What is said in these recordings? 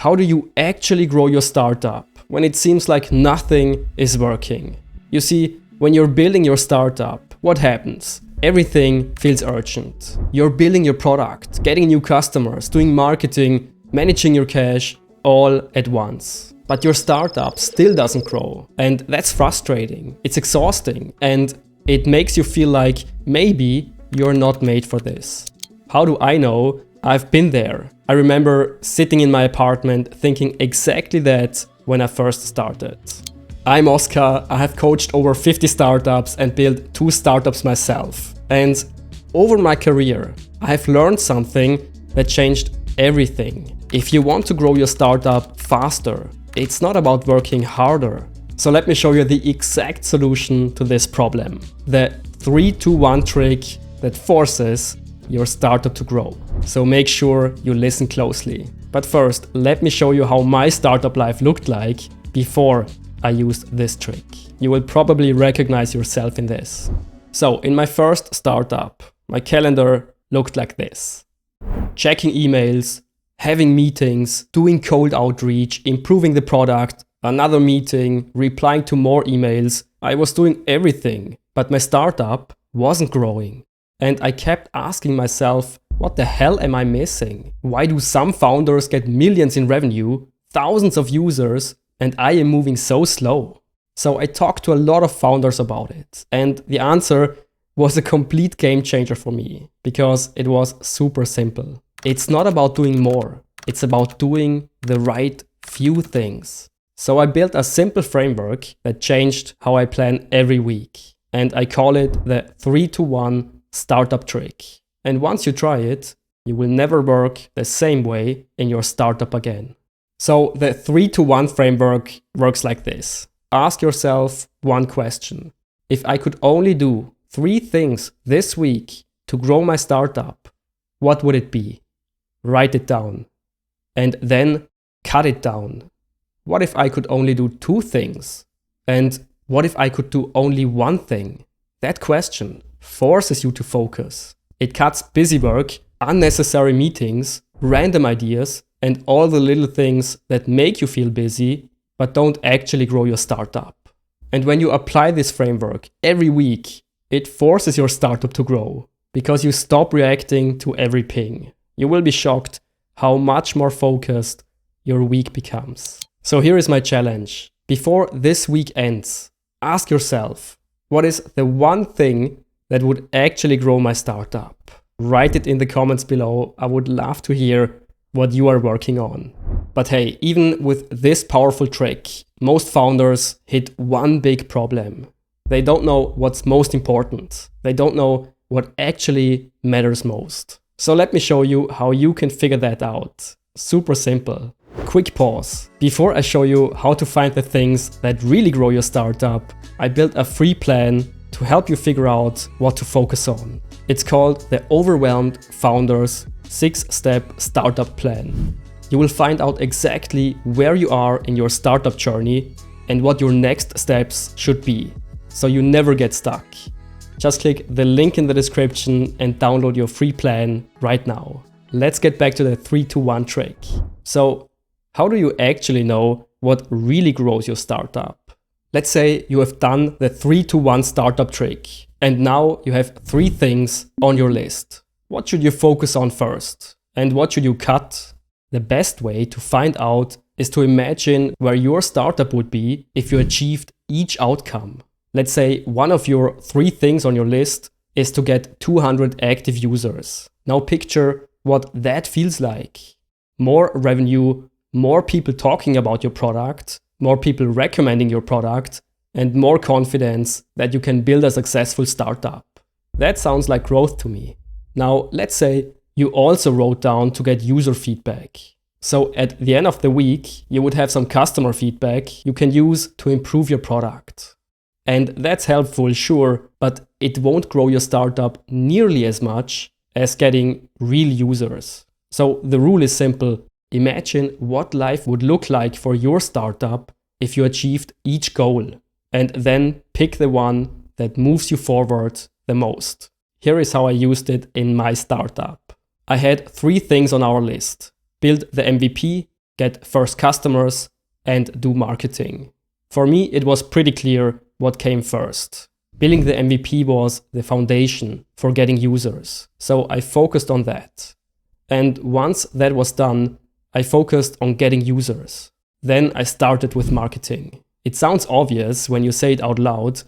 How do you actually grow your startup when it seems like nothing is working? You see, when you're building your startup, what happens? Everything feels urgent. You're building your product, getting new customers, doing marketing, managing your cash, all at once. But your startup still doesn't grow, and that's frustrating. It's exhausting, and it makes you feel like maybe you're not made for this. How do I know? I've been there. I remember sitting in my apartment thinking exactly that when I first started. I'm Oskar, I have coached over 50 startups and built 2 startups myself. And over my career, I have learned something that changed everything. If you want to grow your startup faster, it's not about working harder. So let me show you the exact solution to this problem. The 3-2-1 trick that forces your startup to grow. So make sure you listen closely. But first, let me show you how my startup life looked like before I used this trick. You will probably recognize yourself in this. So in my first startup, my calendar looked like this. Checking emails, having meetings, doing cold outreach, improving the product, another meeting, replying to more emails. I was doing everything, but my startup wasn't growing. And I kept asking myself, what the hell am I missing? Why do some founders get millions in revenue, thousands of users, and I am moving so slow? So I talked to a lot of founders about it. And the answer was a complete game changer for me, because it was super simple. It's not about doing more. It's about doing the right few things. So I built a simple framework that changed how I plan every week. And I call it the 3-2-1 startup trick. And once you try it, you will never work the same way in your startup again. So the 3-2-1 framework works like this. Ask yourself one question. If I could only do 3 things this week to grow my startup, what would it be? Write it down. And then cut it down. What if I could only do 2 things? And what if I could do only 1 thing? That question forces you to focus. It cuts busy work, unnecessary meetings, random ideas, and all the little things that make you feel busy, but don't actually grow your startup. And when you apply this framework every week, it forces your startup to grow, because you stop reacting to every ping. You will be shocked how much more focused your week becomes. So here is my challenge. Before this week ends, ask yourself, what is the one thing that would actually grow my startup? Write it in the comments below. I would love to hear what you are working on. But hey, even with this powerful trick, most founders hit one big problem. They don't know what's most important. They don't know what actually matters most. So let me show you how you can figure that out. Super simple. Quick pause. Before I show you how to find the things that really grow your startup, I built a free plan to help you figure out what to focus on. It's called the Overwhelmed Founders 6-Step Startup Plan. You will find out exactly where you are in your startup journey and what your next steps should be, so you never get stuck. Just click the link in the description and download your free plan right now. Let's get back to the 3-2-1 trick. So, how do you actually know what really grows your startup? Let's say you have done the 3-2-1 startup trick and now you have 3 things on your list. What should you focus on first? And what should you cut? The best way to find out is to imagine where your startup would be if you achieved each outcome. Let's say one of your 3 things on your list is to get 200 active users. Now picture what that feels like. More revenue, more people talking about your product, more people recommending your product, and more confidence that you can build a successful startup. That sounds like growth to me. Now, let's say you also wrote down to get user feedback. So at the end of the week, you would have some customer feedback you can use to improve your product. And that's helpful, sure, but it won't grow your startup nearly as much as getting real users. So the rule is simple. Imagine what life would look like for your startup if you achieved each goal, and then pick the one that moves you forward the most. Here is how I used it in my startup. I had 3 things on our list. Build the MVP, get first customers, and do marketing. For me, it was pretty clear what came first. Building the MVP was the foundation for getting users, so I focused on that. And once that was done, I focused on getting users. Then I started with marketing. It sounds obvious when you say it out loud,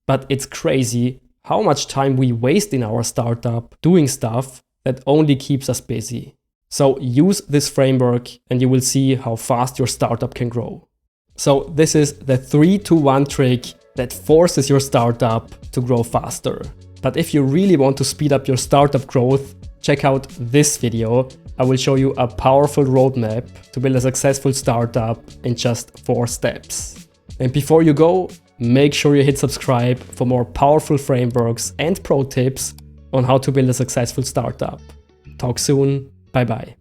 but it's crazy how much time we waste in our startup doing stuff that only keeps us busy. So use this framework and you will see how fast your startup can grow. So this is the 3-to-1 trick that forces your startup to grow faster. But if you really want to speed up your startup growth, check out this video. I will show you a powerful roadmap to build a successful startup in just 4 steps. And before you go, make sure you hit subscribe for more powerful frameworks and pro tips on how to build a successful startup. Talk soon. Bye bye.